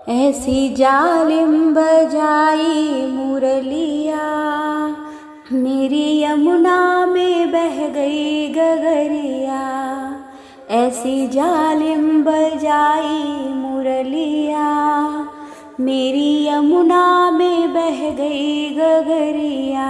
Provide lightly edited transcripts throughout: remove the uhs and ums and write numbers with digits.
ऐसी जालिम बजाई मुरलिया, मेरी यमुना में बह गई गगरिया। ऐसी जालिम बजाई मुरलिया, मेरी यमुना में बह गई गगरिया।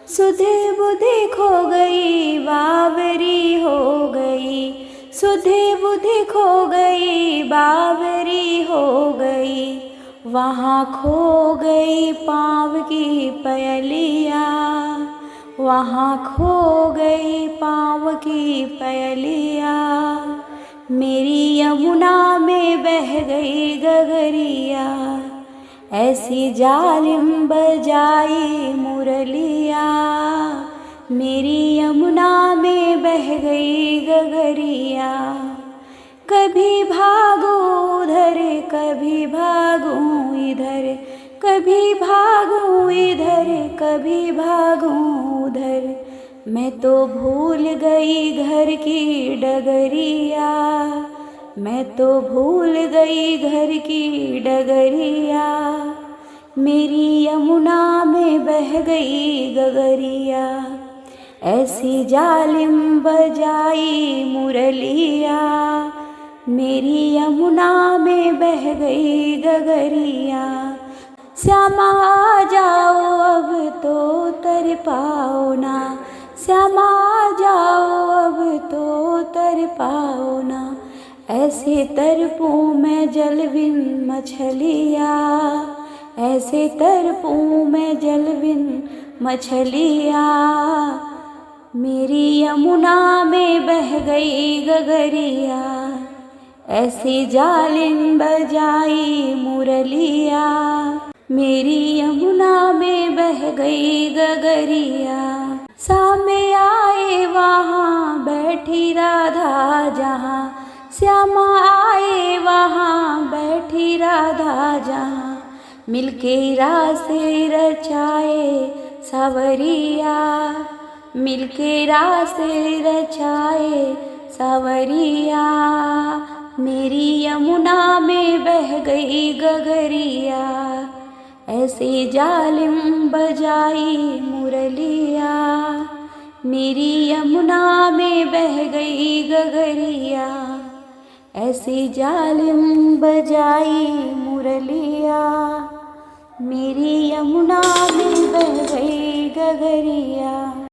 सुधे बुधे खो गई, बावरी हो गई, सुधे बुधे खो गई, बावरी हो गई। वहाँ खो गई पाँव की पयलिया, वहाँ खो गई पाँव की पयलिया। मेरी यमुना में बह गई गगरिया। ऐसी जालिम बजाई मुरलिया, मेरी यमुना में बह गई गगरिया। कभी भागूं उधर, कभी भागूं इधर, कभी भागूं इधर, कभी भागूं उधर। मैं तो भूल गई घर की डगरिया, मैं तो भूल गई घर की डगरिया। मेरी यमुना में बह गई गगरिया। ऐसी जालिम बजाई मुरलिया, मेरी यमुना में बह गई गगरिया। श्यामा आ जाओ अब तो तर पाओ ना, श्यामा आ जाओ अब तो तर पाओ ना। ऐसे तरपूं मैं जलविन मछलिया, ऐसे तरपूं मैं जलविन मछलिया। मेरी यमुना में बह गई गगरिया। ऐसी जालिम बजाई मुरलिया, मेरी यमुना में बह गई गगरिया। सामे आए वहाँ बैठी राधा जहाँ, श्यामा आए वहाँ बैठी राधा जहाँ। मिलके रासे रचाए सावरिया, मिलके रासे रचाए सावरिया। मेरी यमुना में बह गई गगरिया। ऐसी जालिम बजाई मुरलिया, मेरी यमुना में बह गई गगरिया। ऐसी जालिम बजाई मुरलिया, मेरी यमुना में बह गई गगरिया।